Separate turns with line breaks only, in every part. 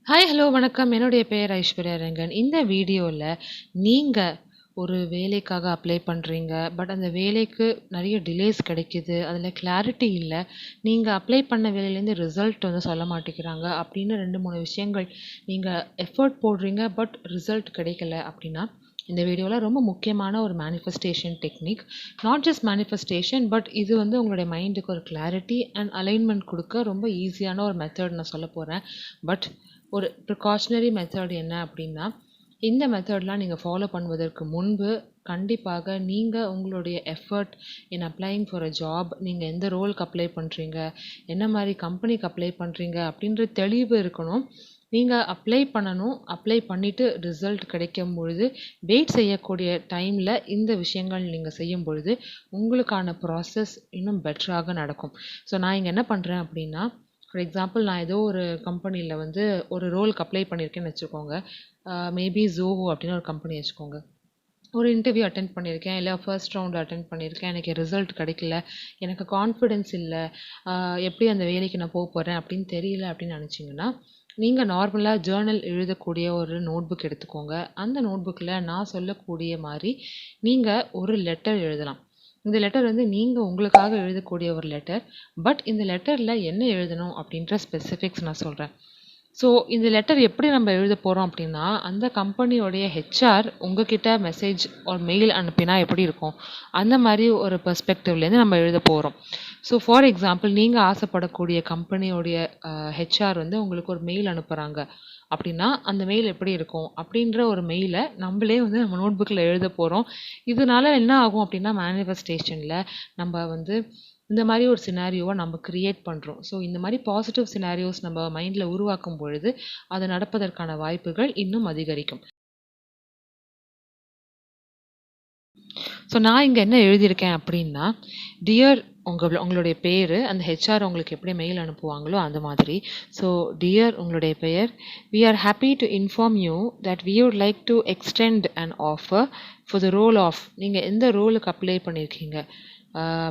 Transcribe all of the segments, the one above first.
Hi hello வணக்கம். என்னுடைய பெயர் ஐஸ்வர்யா ரெங்கன். இந்த வீடியோவில் நீங்கள் ஒரு வேலைக்காக அப்ளை பண்ணுறீங்க. பட் அந்த வேலைக்கு நிறைய டிலேஸ் கிடைக்குது. அதில் கிளாரிட்டி இல்லை. நீங்கள் அப்ளை பண்ண வேலையிலேருந்து ரிசல்ட் சொல்ல மாட்டேங்கிறாங்க அப்படின்னு 2-3 விஷயங்கள் நீங்கள் எஃபர்ட் போடுறீங்க. பட் ரிசல்ட் கிடைக்கல அப்படின்னா இந்த வீடியோவில் ரொம்ப முக்கியமான ஒரு manifestation technique. Not just manifestation, but இது உங்களுடைய மைண்டுக்கு ஒரு கிளாரிட்டி அண்ட் அலைன்மெண்ட் கொடுக்க ரொம்ப ஈஸியான ஒரு மெத்தட் நான் சொல்ல போகிறேன். பட் ஒரு ப்ரிகாஷனரி மெத்தட் என்ன அப்படின்னா, இந்த மெத்தட்லாம் நீங்கள் ஃபாலோ பண்ணுவதற்கு முன்பு கண்டிப்பாக நீங்கள் உங்களுடைய effort in applying for a job, நீங்கள் எந்த ரோலுக்கு அப்ளை பண்ணுறீங்க, என்ன மாதிரி கம்பெனிக்கு அப்ளை பண்ணுறீங்க அப்படின்ற தெளிவு இருக்கணும். நீங்கள் அப்ளை பண்ணணும். அப்ளை பண்ணிவிட்டு ரிசல்ட் கிடைக்கும் பொழுது வெயிட் செய்யக்கூடிய டைமில் இந்த விஷயங்கள் நீங்கள் செய்யும் பொழுது உங்களுக்கான ப்ராசஸ் இன்னும் பெட்டராக நடக்கும். ஸோ நான் இங்கே என்ன பண்ணுறேன் அப்படின்னா, ஃபார் எக்ஸாம்பிள் நான் ஏதோ ஒரு கம்பெனியில் ஒரு ரோலுக்கு அப்ளை பண்ணியிருக்கேன்னு வச்சுக்கோங்க. மேபி ஜோஹோ அப்படின்னு ஒரு கம்பெனி வச்சுக்கோங்க. ஒரு இன்டர்வியூ அட்டென்ட் பண்ணியிருக்கேன், இல்லை ஃபர்ஸ்ட் ரவுண்டு அட்டென்ட் பண்ணியிருக்கேன். எனக்கு ரிசல்ட் கிடைக்கல, எனக்கு கான்ஃபிடென்ஸ் இல்லை, எப்படி அந்த வேலைக்கு நான் போக போகிறேன் அப்படின்னு தெரியல அப்படின்னு நினச்சிங்கன்னா, நீங்கள் நார்மலாக ஜேர்னல் எழுதக்கூடிய ஒரு நோட்புக் எடுத்துக்கோங்க. அந்த நோட்புக்கில் நான் சொல்லக்கூடிய மாதிரி நீங்கள் ஒரு லெட்டர் எழுதலாம். இந்த லெட்டர் நீங்கள் உங்களுக்காக எழுதக்கூடிய ஒரு லெட்டர். பட் இந்த லெட்டரில் என்ன எழுதணும் அப்படின்ற ஸ்பெசிஃபிக்ஸ் நான் சொல்கிறேன். ஸோ இந்த லெட்டர் எப்படி நம்ம எழுத போகிறோம் அப்படின்னா, அந்த கம்பெனியோடைய ஹெச்ஆர் உங்ககிட்ட மெசேஜ் ஒரு மெயில் அனுப்பினா எப்படி இருக்கும், அந்த மாதிரி ஒரு பெர்ஸ்பெக்டிவ்லேருந்து நம்ம எழுத போகிறோம். ஸோ ஃபார் எக்ஸாம்பிள், நீங்கள் ஆசைப்படக்கூடிய கம்பெனியோடைய ஹெச்ஆர் உங்களுக்கு ஒரு மெயில் அனுப்புகிறாங்க அப்படின்னா, அந்த மெயில் எப்படி இருக்கும் அப்படின்ற ஒரு மெயிலை நம்மளே நம்ம நோட்புக்கில் எழுத போகிறோம். இதனால என்ன ஆகும் அப்படின்னா, மேனிஃபெஸ்டேஷனில் நம்ம இந்த மாதிரி ஒரு சினாரியோவை நம்ம கிரியேட் பண்ணுறோம். ஸோ இந்த மாதிரி பாசிட்டிவ் சினாரியோஸ் நம்ம மைண்டில் உருவாக்கும் பொழுது அது நடப்பதற்கான வாய்ப்புகள் இன்னும் அதிகரிக்கும். ஸோ நான் இங்கே என்ன எழுதியிருக்கேன் அப்படின்னா, டியர் உங்களுடைய பேர், அந்த ஹெச்ஆர் உங்களுக்கு எப்படி மெயில் அனுப்புவாங்களோ அந்த மாதிரி. ஸோ டியர் உங்களுடைய பெயர், we are happy to inform you that we would like to extend and offer for the role of, நீங்கள் எந்த ரோலுக்கு அப்ளை பண்ணியிருக்கீங்க,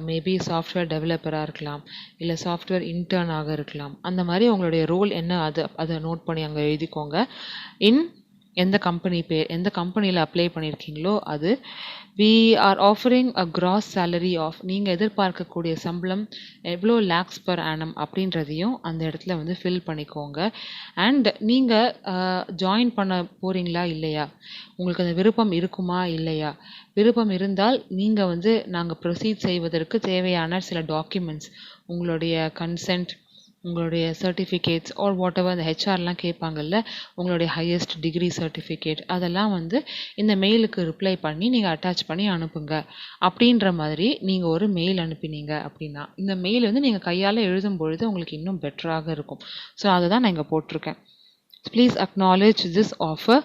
மேபி சாஃப்ட்வேர் டெவலப்பராக இருக்கலாம், இல்லை சாஃப்ட்வேர் இன்டர்னாக இருக்கலாம். அந்த மாதிரி உங்களுடைய ரோல் என்ன அதை நோட் பண்ணி அங்கே எழுதிக்கோங்க. எந்த கம்பெனி பேர், எந்த கம்பெனியில் அப்ளை பண்ணியிருக்கீங்களோ அது. We are offering a gross salary of, நீங்கள் எதிர்பார்க்கக்கூடிய சம்பளம் எவ்வளோ லேக்ஸ் பர் ஆனம் அப்படின்றதையும் அந்த இடத்துல ஃபில் பண்ணிக்கோங்க. அண்ட் நீங்கள் ஜாயின் பண்ண போகிறீங்களா இல்லையா, உங்களுக்கு அந்த விருப்பம் இருக்குமா இல்லையா, விருப்பம் இருந்தால் நீங்கள் நாங்கள் ப்ரொசீட் செய்வதற்கு தேவையான சில டாக்குமெண்ட்ஸ், உங்களுடைய கன்சென்ட், உங்களுடைய சர்டிஃபிகேட்ஸ் ஆர் வாட் எவர், அந்த ஹெச்ஆர்லாம் கேட்பாங்கல்ல, உங்களுடைய ஹையஸ்ட் டிகிரி சர்டிஃபிகேட், அதெல்லாம் இந்த மெயிலுக்கு ரிப்ளை பண்ணி நீங்கள் அட்டாச் பண்ணி அனுப்புங்க அப்படின்ற மாதிரி நீங்கள் ஒரு மெயில் அனுப்பினீங்க அப்படின்னா, இந்த மெயில் நீங்கள் கையால் எழுதும் பொழுது உங்களுக்கு இன்னும் பெட்டராக இருக்கும். ஸோ அதை தான் நான் இங்கே போட்டிருக்கேன். Please acknowledge this offer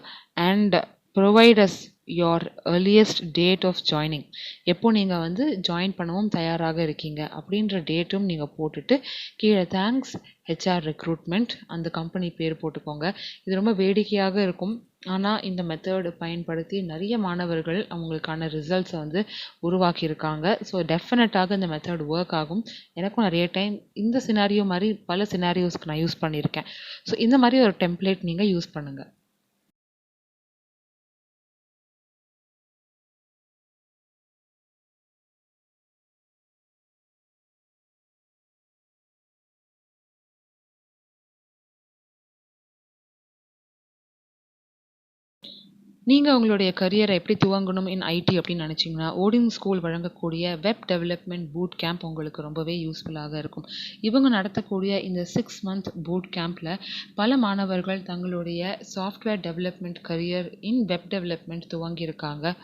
and provide us your earliest date of joining. எப்போ நீங்கள் ஜாயின் பண்ணவும் தயாராக இருக்கீங்க அப்படின்ற டேட்டும் நீங்கள் போட்டுட்டு கீழே தேங்க்ஸ் ஹெச்ஆர் ரெக்ரூட்மெண்ட் அந்த கம்பெனி பேர் போட்டுக்கோங்க. இது ரொம்ப வேடிக்கையாக இருக்கும், ஆனால் இந்த மெத்தட் பயன்படுத்தி நிறைய மாணவர்கள் அவங்களுக்கான ரிசல்ட்ஸை உருவாக்கியிருக்காங்க. ஸோ டெஃபினட்டாக இந்த மெத்தட் ஒர்க் ஆகும். எனக்கும் நிறைய டைம் இந்த சினாரியோ மாதிரி பல சினாரியோஸ்க்கு நான் யூஸ் பண்ணியிருக்கேன். ஸோ இந்த மாதிரி ஒரு டெம்ப்ளேட் நீங்கள் யூஸ் பண்ணுங்கள். நீங்கள் உங்களுடைய கரியரை எப்படி துவங்கணும் இன் ஐடி அப்படின்னு நினச்சிங்கன்னா, ஓடின்ஸ்கூல் வழங்கக்கூடிய வெப் டெவலப்மெண்ட் பூட் கேம்ப் உங்களுக்கு ரொம்பவே யூஸ்ஃபுல்லாக இருக்கும். இவங்க நடத்தக்கூடிய இந்த 6 மந்த் பூட் கேம்பில் பல மாணவர்கள் தங்களுடைய software development career in web development துவங்கியிருக்காங்க.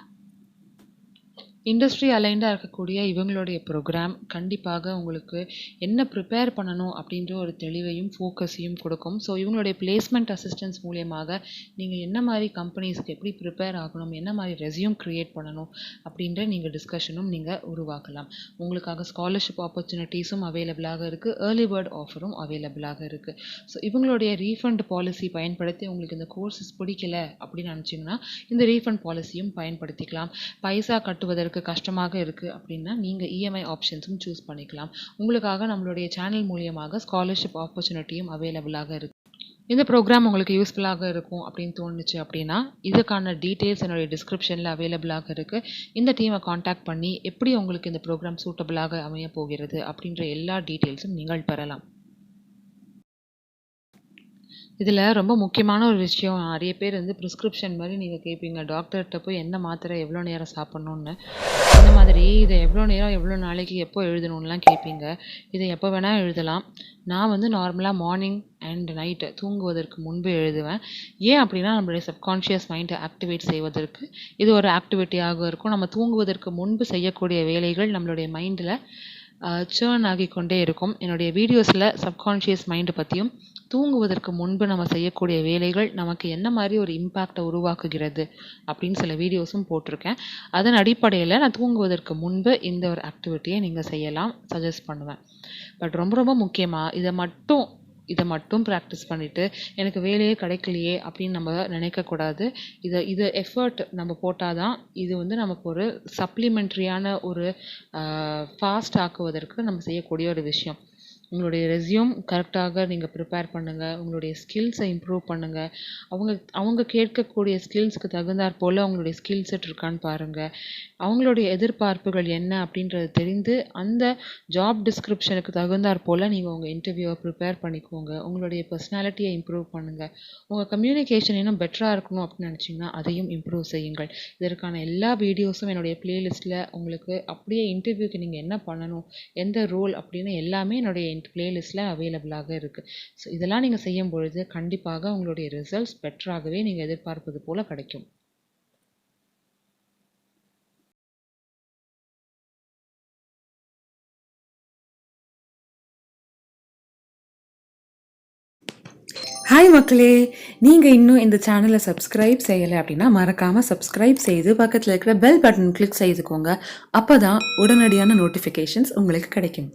இண்டஸ்ட்ரி அலைண்டாக இருக்கக்கூடிய இவங்களுடைய ப்ரோக்ராம் கண்டிப்பாக உங்களுக்கு என்ன ப்ரிப்பேர் பண்ணணும் அப்படின்ற ஒரு தெளிவையும் ஃபோக்கஸையும் கொடுக்கும். ஸோ இவங்களுடைய பிளேஸ்மெண்ட் அசிஸ்டன்ஸ் மூலியமாக நீங்கள் என்ன மாதிரி கம்பெனிஸ்க்கு எப்படி ப்ரிப்பேர் ஆகணும், என்ன மாதிரி ரெஸ்யூம் க்ரியேட் பண்ணணும் அப்படின்ற நீங்கள் டிஸ்கஷனும் நீங்கள் உருவாக்கலாம். உங்களுக்காக ஸ்காலர்ஷிப் ஆப்பர்ச்சுனிட்டிஸும் அவைலபிளாக இருக்குது, ஏர்லி பேர்ட் ஆஃபரும் அவைலபிளாக இருக்குது. ஸோ இவங்களுடைய ரீஃபண்ட் பாலிசி பயன்படுத்தி உங்களுக்கு இந்த கோர்ஸஸ் பிடிக்கல அப்படின்னு நினச்சிங்கன்னா இந்த ரீஃபண்ட் பாலிசியும் பயன்படுத்திக்கலாம். பைசா கட்டுவதற்கு கஷ்டமாக இருக்குது அப்படின்னா நீங்கள் இஎம்ஐ ஆப்ஷன்ஸும் சூஸ் பண்ணிக்கலாம். உங்களுக்காக நம்மளுடைய சேனல் மூலியமாக ஸ்காலர்ஷிப் ஆப்பர்ச்சுனிட்டியும் அவைலபிளாக இருக்குது. இந்த ப்ரோக்ராம் உங்களுக்கு யூஸ்ஃபுல்லாக இருக்கும் அப்படின்னு தோணுச்சு அப்படின்னா, இதுக்கான டீட்டெயில்ஸ் என்னுடைய டிஸ்கிரிப்ஷனில் அவைலபிளாக இருக்குது. இந்த டீமை காண்டாக்ட் பண்ணி எப்படி உங்களுக்கு இந்த ப்ரோக்ராம் சூட்டபிளாக அமைய போகிறது அப்படின்ற எல்லா டீட்டெயில்ஸும் நீங்கள் பெறலாம். இதில் ரொம்ப முக்கியமான ஒரு விஷயம், நிறைய பேர் வந்து ப்ரிஸ்கிரிப்ஷன் மாதிரி நீங்கள் கேட்பீங்க, டாக்டர்கிட்ட போய் எந்த மாத்திரை எவ்வளோ நேரம் சாப்பிட்ணுன்னு. இந்த மாதிரி இதை எவ்வளோ நேரம் எவ்வளோ நாளைக்கு எப்போ எழுதணும்லாம் கேட்பீங்க. இதை எப்போ வேணால் எழுதலாம். நான் வந்து நார்மலாக மார்னிங் அண்ட் நைட்டு தூங்குவதற்கு முன்பு எழுதுவேன். ஏன் அப்படின்னா, நம்மளுடைய சப்கான்ஷியஸ் மைண்டை ஆக்டிவேட் செய்வதற்கு இது ஒரு ஆக்டிவிட்டியாக இருக்கும். நம்ம தூங்குவதற்கு முன்பு செய்யக்கூடிய வேலைகள் நம்மளுடைய மைண்டில் சேர்ன் ஆகிக்கொண்டே இருக்கும். என்னுடைய வீடியோஸில் சப்கான்ஷியஸ் மைண்டை பற்றியும் தூங்குவதற்கு முன்பு நம்ம செய்யக்கூடிய வேலைகள் நமக்கு என்ன மாதிரி ஒரு இம்பேக்டை உருவாக்குகிறது அப்படின்னு சில வீடியோஸும் போட்டிருக்கேன். அதன் அடிப்படையில் நான் தூங்குவதற்கு முன்பு இந்த ஒரு ஆக்டிவிட்டியை நீங்கள் செய்யலாம் சஜஸ்ட் பண்ணுவேன். பட் ரொம்ப ரொம்ப முக்கியமாக இதை மட்டும் ப்ராக்டிஸ் பண்ணிவிட்டு எனக்கு வேலையே கிடைக்கலையே அப்படின்னு நம்ம நினைக்கக்கூடாது. இது எஃபர்ட் நம்ம போட்டால் தான் இது வந்து நமக்கு ஒரு சப்ளிமெண்ட்ரியான ஒரு ஃபாஸ்ட் ஆக்குவதற்கு நம்ம செய்யக்கூடிய ஒரு விஷயம். உங்களுடைய ரெஸ்யூம் கரெக்டாக நீங்கள் ப்ரிப்பேர் பண்ணுங்கள். உங்களுடைய ஸ்கில்ஸை இம்ப்ரூவ் பண்ணுங்கள். அவங்க கேட்கக்கூடிய ஸ்கில்ஸ்க்கு தகுந்தாற் போல் அவங்களுடைய ஸ்கில் செட் இருக்கான்னு பாருங்கள். அவங்களுடைய எதிர்பார்ப்புகள் என்ன அப்படின்றது தெரிந்து அந்த ஜாப் டிஸ்கிரிப்ஷனுக்கு தகுந்தாற் போல் நீங்கள் உங்கள் இன்டர்வியூவை ப்ரிப்பேர் பண்ணிக்கோங்க. உங்களுடைய பர்சனாலிட்டியை இம்ப்ரூவ் பண்ணுங்கள். உங்கள் கம்யூனிகேஷன் இன்னும் பெட்டராக இருக்கணும் அப்படின்னு நினச்சிங்கன்னா அதையும் இம்ப்ரூவ் செய்யுங்கள். இதற்கான எல்லா வீடியோஸும் என்னுடைய ப்ளேலிஸ்ட்டில் உங்களுக்கு அப்படியே இன்டர்வியூக்கு நீங்கள் என்ன பண்ணணும், எந்த ரோல் அப்படின்னு எல்லாமே என்னுடைய பிளேலிஸ்ட்டில் அவைலபிளாக இருக்குது. ஸோ இதெல்லாம் நீங்கள் செய்யும் பொழுது கண்டிப்பாக உங்களுடைய ரிசல்ட்ஸ் பெட்டராகவே நீங்கள் எதிர்பார்ப்பது போல் கிடைக்கும்.
ஹாய் மக்களே, நீங்கள் இன்னும் இந்த சேனலை சப்ஸ்கிரைப் செய்யலை அப்படின்னா மறக்காமல் சப்ஸ்கிரைப் செய்து பக்கத்தில் இருக்கிற பெல் பட்டன் கிளிக் செய்துக்கோங்க. அப்போ தான் உடனடியான நோட்டிஃபிகேஷன்ஸ் உங்களுக்கு கிடைக்கும்.